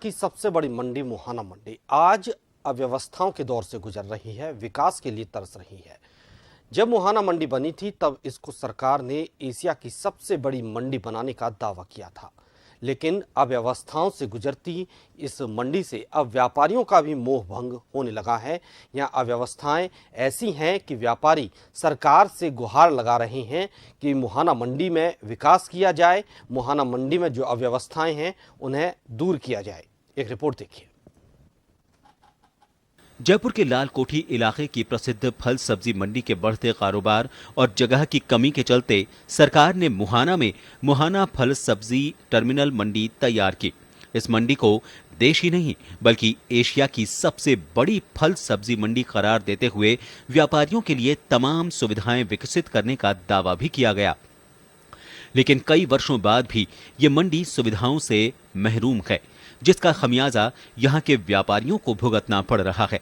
की सबसे बड़ी मंडी मुहाना मंडी आज अव्यवस्थाओं के दौर से गुजर रही है, विकास के लिए तरस रही है। जब मुहाना मंडी बनी थी तब इसको सरकार ने एशिया की सबसे बड़ी मंडी बनाने का दावा किया था, लेकिन अव्यवस्थाओं से गुजरती इस मंडी से अब व्यापारियों का भी मोह भंग होने लगा है। यहाँ अव्यवस्थाएं ऐसी हैं कि व्यापारी सरकार से गुहार लगा रहे हैं कि मुहाना मंडी में विकास किया जाए, मुहाना मंडी में जो अव्यवस्थाएं हैं उन्हें दूर किया जाए। एक रिपोर्ट देखिए। जयपुर के लाल कोठी इलाके की प्रसिद्ध फल सब्जी मंडी के बढ़ते कारोबार और जगह की कमी के चलते सरकार ने मुहाना में मुहाना फल सब्जी टर्मिनल मंडी तैयार की। इस मंडी को देश ही नहीं बल्कि एशिया की सबसे बड़ी फल सब्जी मंडी करार देते हुए व्यापारियों के लिए तमाम सुविधाएं विकसित करने का दावा भी किया गया। लेकिन कई वर्षों बाद भी ये मंडी सुविधाओं से महरूम है, जिसका खमियाजा यहाँ के व्यापारियों को भुगतना पड़ रहा है।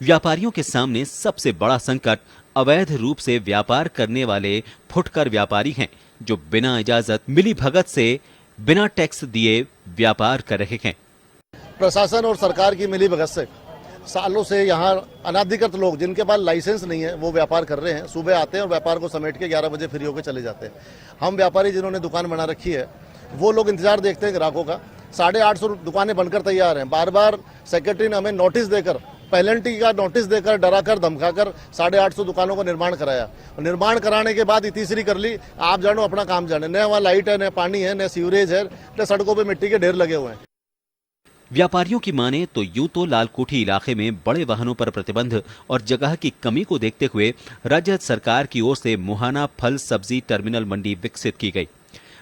व्यापारियों के सामने सबसे बड़ा संकट अवैध रूप से व्यापार करने वाले फुटकर व्यापारी हैं, जो बिना इजाजत मिली भगत से बिना टैक्स दिए व्यापार कर रहे हैं। प्रशासन और सरकार की मिली भगत से सालों से यहाँ अनाधिकृत लोग जिनके पास लाइसेंस नहीं है वो व्यापार कर रहे हैं। सुबह आते हैं और व्यापार को समेट के 11 बजे फ्री होकर चले जाते हैं। हम व्यापारी जिन्होंने दुकान बना रखी है वो लोग इंतजार देखते हैं ग्राहकों का। 850 दुकानें बनकर तैयार हैं। बार बार सेक्रेटरी ने हमें नोटिस देकर, पेनल्टी का नोटिस देकर, डराकर धमकाकर 850 दुकानों को निर्माण कराया। निर्माण कराने के बाद तीसरी कर ली, आप जानो अपना काम जाने। न वहाँ लाइट है, न पानी है, न सीवरेज है, न सड़कों पे मिट्टी के ढेर लगे हुए हैं। व्यापारियों की माने तो यूं तो लालकोठी इलाके में बड़े वाहनों पर प्रतिबंध और जगह की कमी को देखते हुए राज्य सरकार की ओर से मुहाना फल सब्जी टर्मिनल मंडी विकसित की गई।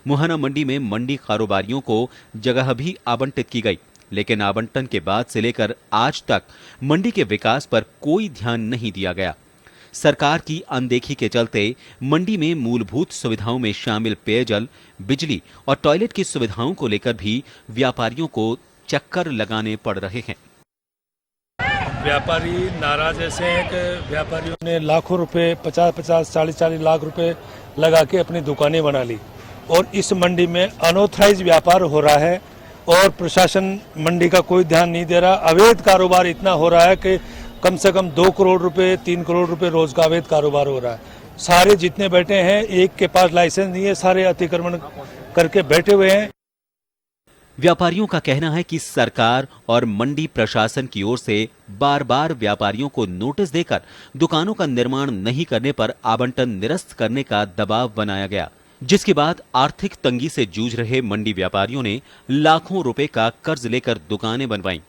मुहाना मंडी में मंडी कारोबारियों को जगह भी आवंटित की गई, लेकिन आवंटन के बाद से लेकर आज तक मंडी के विकास पर कोई ध्यान नहीं दिया गया। सरकार की अनदेखी के चलते मंडी में मूलभूत सुविधाओं में शामिल पेयजल, बिजली और टॉयलेट की सुविधाओं को लेकर भी व्यापारियों को चक्कर लगाने पड़ रहे हैं। व्यापारी नाराज ऐसे हैं कि व्यापारियों ने लाखों रुपए 50-50, 40-40 लाख रुपए लगा के अपनी दुकानें बना ली और इस मंडी में अनऑथराइज व्यापार हो रहा है और प्रशासन मंडी का कोई ध्यान नहीं दे रहा। अवैध कारोबार इतना हो रहा है कि कम से कम 2 करोड़ रुपए 3 करोड़ रुपए रोज का अवैध कारोबार हो रहा है। सारे जितने बैठे हैं, एक के पास लाइसेंस नहीं है, सारे अतिक्रमण करके बैठे हुए हैं। व्यापारियों का कहना है कि सरकार और मंडी प्रशासन की ओर से बार बार व्यापारियों को नोटिस देकर दुकानों का निर्माण नहीं करने पर आवंटन निरस्त करने का दबाव बनाया गया, जिसके बाद आर्थिक तंगी से जूझ रहे मंडी व्यापारियों ने लाखों रुपए का कर्ज लेकर दुकानें बनवाईं।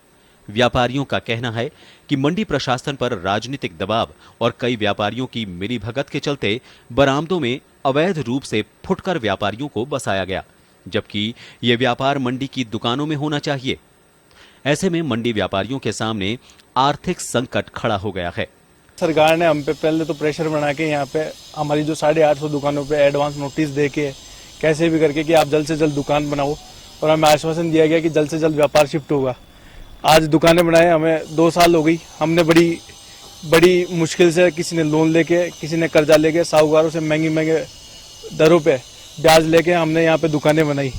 व्यापारियों का कहना है कि मंडी प्रशासन पर राजनीतिक दबाव और कई व्यापारियों की मिलीभगत के चलते बरामदों में अवैध रूप से फुटकर व्यापारियों को बसाया गया, जबकि ये व्यापार मंडी की दुकानों में होना चाहिए। ऐसे में मंडी व्यापारियों के सामने आर्थिक संकट खड़ा हो गया है। सरकार ने हम पे पहले तो प्रेशर बना के यहाँ पे हमारी जो 850 दुकानों पे एडवांस नोटिस दे के कैसे भी करके कि आप जल्द से जल्द दुकान बनाओ, और हमें आश्वासन दिया गया कि जल्द से जल्द व्यापार शिफ्ट होगा। आज दुकानें बनाए हमें 2 साल हो गई। हमने बड़ी मुश्किल से, किसी ने लोन लेके, किसी ने कर्जा लेके, साहूकारों से महंगे दरों पे ब्याज लेके हमने यहाँ पे दुकानें बनाई।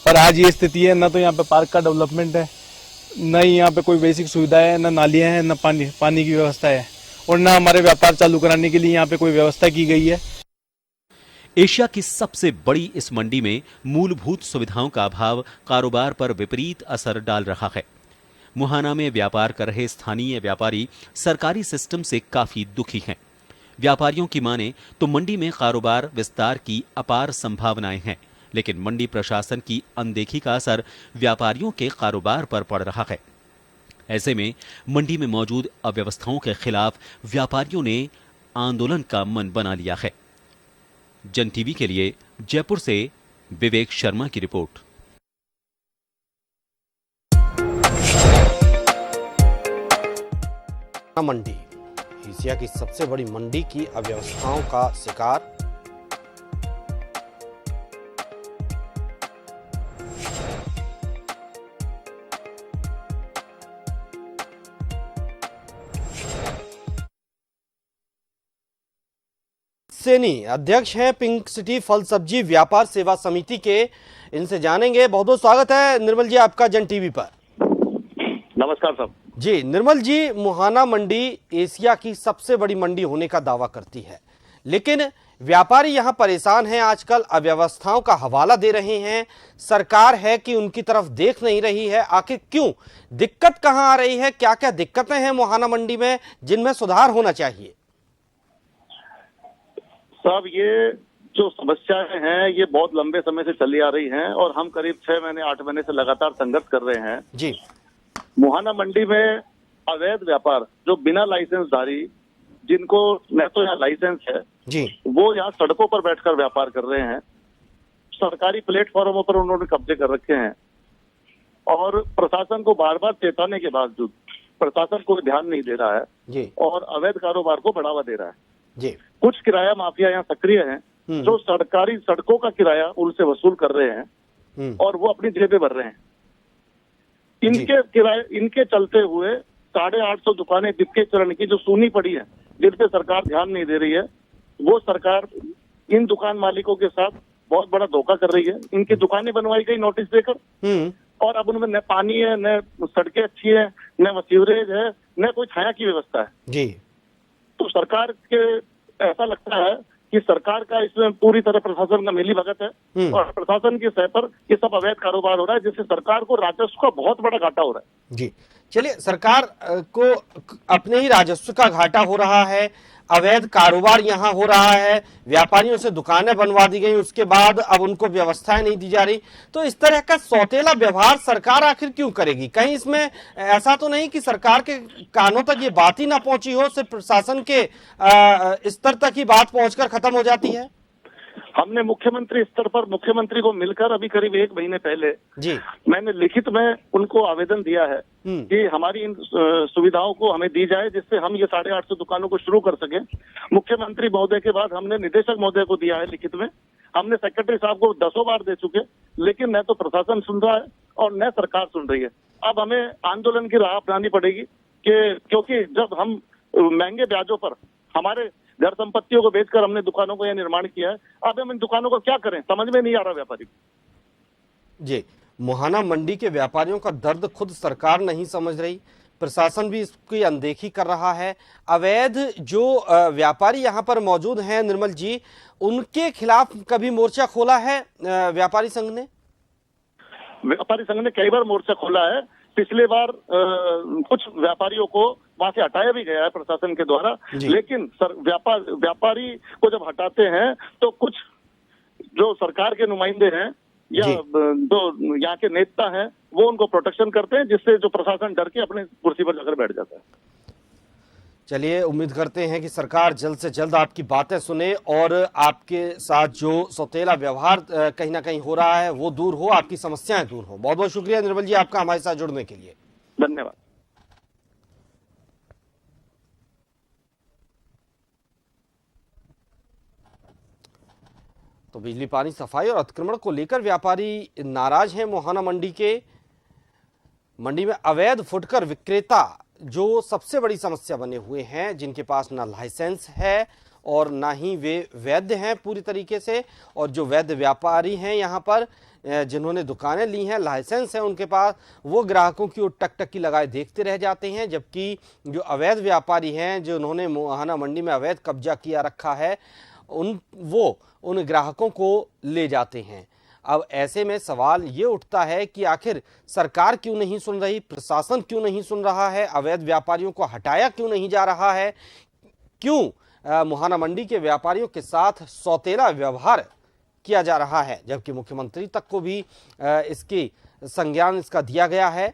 पर आज ये स्थिति है, ना तो यहाँ पे पार्क का डेवलपमेंट है, न ही यहाँ पे कोई बेसिक सुविधा है, न नालियाँ हैं, न पानी की व्यवस्था है, और न हमारे व्यापार चालू कराने के लिए यहाँ पे कोई व्यवस्था की गई है। एशिया की सबसे बड़ी इस मंडी में मूलभूत सुविधाओं का अभाव कारोबार पर विपरीत असर डाल रहा है। मुहाना में व्यापार कर रहे स्थानीय व्यापारी सरकारी सिस्टम से काफी दुखी हैं। व्यापारियों की माने तो मंडी में कारोबार विस्तार की अपार संभावनाएं हैं, लेकिन मंडी प्रशासन की अनदेखी का असर व्यापारियों के कारोबार पर पड़ रहा है। ऐसे में मंडी में मौजूद अव्यवस्थाओं के खिलाफ व्यापारियों ने आंदोलन का मन बना लिया है। जन टीवी के लिए जयपुर से विवेक शर्मा की रिपोर्ट। मंडी एशिया की सबसे बड़ी मंडी की अव्यवस्थाओं का शिकार। सेनी अध्यक्ष हैं पिंक सिटी फल सब्जी व्यापार सेवा समिति के, इनसे जानेंगे। बहुत बहुत स्वागत है निर्मल जी आपका जन टीवी पर। नमस्कार साहब। जी निर्मल जी, मुहाना मंडी एशिया की सबसे बड़ी मंडी होने का दावा करती है, लेकिन व्यापारी यहां परेशान हैं, आजकल अव्यवस्थाओं का हवाला दे रहे हैं। सरकार है कि उनकी तरफ देख नहीं रही है। आखिर क्यों, दिक्कत कहां आ रही है, क्या क्या दिक्कतें हैं मुहाना मंडी में जिनमें सुधार होना चाहिए? साहब, ये जो समस्याएं हैं ये बहुत लंबे समय से चली आ रही हैं और हम करीब 6 महीने 8 महीने से लगातार संघर्ष कर रहे हैं। जी, मुहाना मंडी में अवैध व्यापार, जो बिना लाइसेंसधारी, जिनको न तो यहाँ लाइसेंस है जी, वो यहाँ सड़कों पर बैठकर व्यापार कर रहे हैं। सरकारी प्लेटफॉर्मों पर उन्होंने कब्जे कर रखे हैं और प्रशासन को बार बार चेताने के बावजूद प्रशासन कोई ध्यान नहीं दे रहा है जी, और अवैध कारोबार को बढ़ावा दे रहा है। जी, कुछ किराया माफिया यहाँ सक्रिय हैं जो सरकारी सड़कों का किराया उनसे वसूल कर रहे हैं और वो अपनी जेबें भर रहे हैं। इनके किराए, इनके चलते हुए 850 दुकानें जिसके चरण की जो सूनी पड़ी है, जिन पे सरकार ध्यान नहीं दे रही है, वो सरकार इन दुकान मालिकों के साथ बहुत बड़ा धोखा कर रही है। इनकी दुकानें बनवाई गई नोटिस देकर और अब उनमें न पानी है, न सड़कें अच्छी है, न सीवरेज है, न कोई छाया की व्यवस्था है। जी, तो सरकार के ऐसा लगता है कि सरकार का इसमें पूरी तरह प्रशासन का मिलीभगत है और प्रशासन की सतह पर ये सब अवैध कारोबार हो रहा है, जिससे सरकार को राजस्व का बहुत बड़ा घाटा हो रहा है। जी, चलिए, सरकार को अपने ही राजस्व का घाटा हो रहा है, अवैध कारोबार यहाँ हो रहा है, व्यापारियों से दुकानें बनवा दी गई, उसके बाद अब उनको व्यवस्थाएं नहीं दी जा रही, तो इस तरह का सौतेला व्यवहार सरकार आखिर क्यों करेगी? कहीं इसमें ऐसा तो नहीं कि सरकार के कानों तक ये बात ही ना पहुंची हो, सिर्फ प्रशासन के स्तर तक ही बात पहुंचकर खत्म हो जाती है? हमने मुख्यमंत्री स्तर पर मुख्यमंत्री को मिलकर अभी करीब 1 महीने पहले जी, मैंने लिखित में उनको आवेदन दिया है कि हमारी इन सुविधाओं को हमें दी जाए, जिससे हम ये 850 दुकानों को शुरू कर सकें। मुख्यमंत्री महोदय के बाद हमने निदेशक महोदय को दिया है लिखित में, हमने सेक्रेटरी साहब को 10 बार दे चुके, लेकिन न तो प्रशासन सुन रहा है और न सरकार सुन रही है। अब हमें आंदोलन की राह अपनानी पड़ेगी क्योंकि जब हम महंगे ब्याजों पर हमारे घर संपत्तियों को बेचकर हमने दुकानों को यह निर्माण किया है, अब हम इन दुकानों को क्या करें, समझ में नहीं आ रहा व्यापारी को। जी, मुहाना मंडी के व्यापारियों का दर्द खुद सरकार नहीं समझ रही, प्रशासन भी इसकी अनदेखी कर रहा है। अवैध जो व्यापारी यहाँ पर मौजूद हैं निर्मल जी, उनके खिलाफ कभी मोर्चा खोला है व्यापारी संघ ने? व्यापारी संघ ने कई बार मोर्चा खोला है। पिछले बार कुछ व्यापारियों को वहां से हटाया भी गया है प्रशासन के द्वारा, लेकिन व्यापारी को जब हटाते हैं तो कुछ जो सरकार के नुमाइंदे हैं या जो यहाँ के नेता हैं वो उनको प्रोटेक्शन करते हैं, जिससे जो प्रशासन डर के अपने कुर्सी पर जाकर बैठ जाता है। चलिए, उम्मीद करते हैं कि सरकार जल्द से जल्द आपकी बातें सुने और आपके साथ जो सौतेला व्यवहार कहीं ना कहीं हो रहा है वो दूर हो, आपकी समस्याएं दूर हो। बहुत बहुत शुक्रिया निर्मल जी आपका हमारे साथ जुड़ने के लिए। धन्यवाद। तो बिजली, पानी, सफाई और अतिक्रमण को लेकर व्यापारी नाराज हैं मुहाना मंडी के। मंडी में अवैध फुटकर विक्रेता जो सबसे बड़ी समस्या बने हुए हैं, जिनके पास ना लाइसेंस है और ना ही वे वैध हैं पूरी तरीके से, और जो वैध व्यापारी हैं यहाँ पर जिन्होंने दुकानें ली हैं, लाइसेंस है उनके पास, वो ग्राहकों की ओर टकटकी लगाए देखते रह जाते हैं, जबकि जो अवैध व्यापारी हैं जिन्होंने मुहाना मंडी में अवैध कब्जा किया रखा है उन ग्राहकों को ले जाते हैं। अब ऐसे में सवाल ये उठता है कि आखिर सरकार क्यों नहीं सुन रही, प्रशासन क्यों नहीं सुन रहा है, अवैध व्यापारियों को हटाया क्यों नहीं जा रहा है, क्यों मुहाना मंडी के व्यापारियों के साथ सौतेला व्यवहार किया जा रहा है, जबकि मुख्यमंत्री तक को भी इसकी संज्ञान इसका दिया गया है,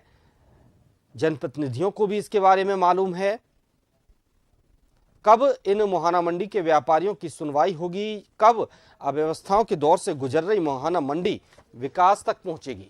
जनप्रतिनिधियों को भी इसके बारे में मालूम है। कब इन मुहाना मंडी के व्यापारियों की सुनवाई होगी, कब अव्यवस्थाओं के दौर से गुजर रही मुहाना मंडी विकास तक पहुंचेगी?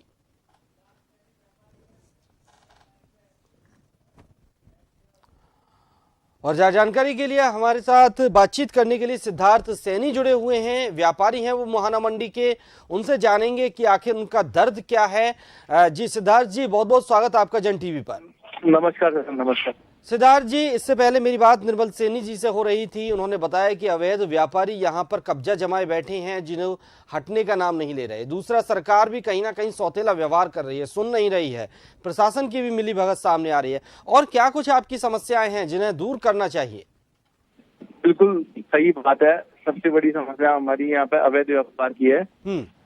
और जानकारी के लिए हमारे साथ बातचीत करने के लिए सिद्धार्थ सैनी जुड़े हुए हैं, व्यापारी हैं वो मुहाना मंडी के, उनसे जानेंगे कि आखिर उनका दर्द क्या है। जी सिद्धार्थ जी, बहुत बहुत स्वागत आपका जन टीवी पर। नमस्कार सर। नमस्कार। सिद्धार्थ जी, इससे पहले मेरी बात निर्मल सैनी जी से हो रही थी। उन्होंने बताया कि अवैध व्यापारी यहां पर कब्जा जमाए बैठे हैं, जिन्हें हटने का नाम नहीं ले रहे। दूसरा, सरकार भी कहीं ना कहीं सौतेला व्यवहार कर रही है, सुन नहीं रही है। प्रशासन की भी मिलीभगत सामने आ रही है। और क्या कुछ आपकी समस्याएं हैं जिन्हें दूर करना चाहिए? बिल्कुल सही बात है। सबसे बड़ी समस्या हमारी यहाँ पे अवैध व्यापार की है।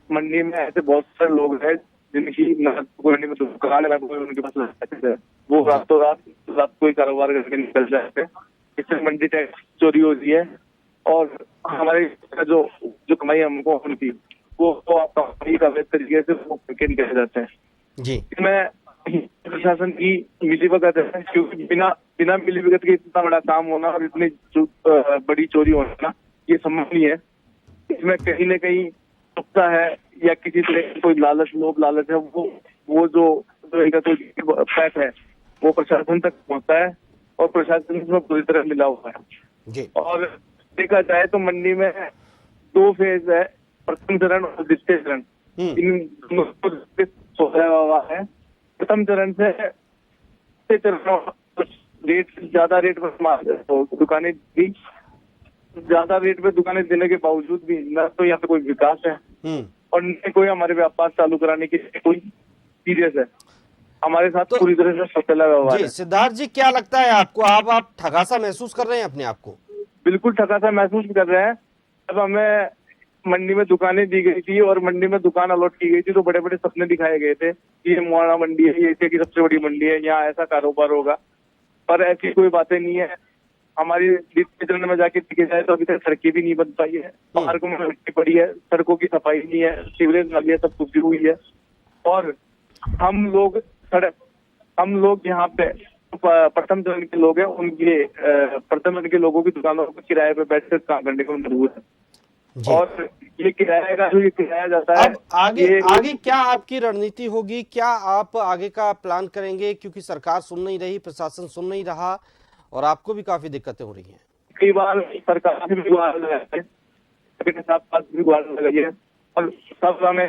मंडी में ऐसे बहुत सारे लोग हैं जिनकी मंडी में दुकान है, उनके पास लाइसेंस है, वो रातों रात कोई कारोबार करके निकल जाते हैं। इससे मंडी टैक्स चोरी होती है और हमारे जो कमाई हमको होती वो अवैध तरीके से वो करके निकल जाते हैं जी। इसमें प्रशासन की मिलीभगत है, क्योंकि बिना मिलीभगत के इतना बड़ा काम होना और इतनी बड़ी चोरी होना ये संभव नहीं है। इसमें कहीं न कहीं चुपता है या किसी तरह की कोई लोभ लालच है, वो जो इनका कोई पैक है वो प्रशासन तक पहुंचता है और प्रशासन इसमें पूरी तरह मिला हुआ है जी। और देखा जाए तो मंडी में 2 फेज है, प्रथम चरण और द्वितीय चरण। इन दोनों को सोचा हुआ है। प्रथम चरण से रेट ज्यादा रेट पर दुकानें दी, ज्यादा रेट पे दुकानें देने के बावजूद भी न तो यहाँ पे कोई विकास है और न कोई हमारे व्यापार चालू कराने की कोई सीरियस है। हमारे साथ पूरी तरह से सौतेला व्यवहार है। सिद्धार्थ जी, क्या लगता है आपको? आप ठगासा महसूस कर रहे हैं अपने आप को? बिल्कुल ठगासा महसूस कर रहे हैं। जब हमें मंडी में दुकानें दी गई थी और मंडी में दुकान अलॉट की गई थी तो बड़े बड़े सपने दिखाए गए थे कि ये मुहाना मंडी है, ये एशिया की सबसे बड़ी मंडी है, यहाँ ऐसा कारोबार होगा, पर ऐसी कोई बातें नहीं है। हमारी द्वितीय चरण में जाके देखे जाए तो अभी तक सड़कें भी नहीं बन पाई है, पार्कों में मिट्टी पड़ी है, सड़कों की सफाई नहीं है, सीवरेज नालियां सब टूटी हुई है और हम लोग यहाँ पे प्रथम चरण के लोग हैं, उनके प्रथम चरण के लोगों की दुकानों पर किराए पे बैठकर काम करने को मजबूर है और ये किराया का जो किराया जाता है। अब आगे क्या आपकी रणनीति होगी? क्या आप आगे का प्लान करेंगे? क्योंकि सरकार सुन नहीं रही, प्रशासन सुन नहीं रहा और आपको भी काफी दिक्कतें हो रही हैं। कई बार सरकार से भी गुहार लगाई है, साथ पास भी गुहार लगाई है और सब हमें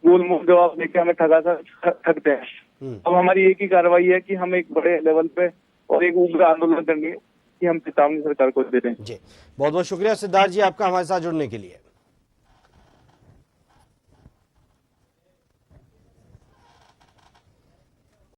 गोल मुंह जवाब देके हमें ठगते हैं। अब हमारी एक ही कार्रवाई है कि हम एक बड़े लेवल पे और एक उग्र आंदोलन करेंगे कि हम चेतावनी सरकार को दे रहे हैं। जी, बहुत बहुत शुक्रिया सिद्धार्थ जी आपका हमारे साथ जुड़ने के लिए।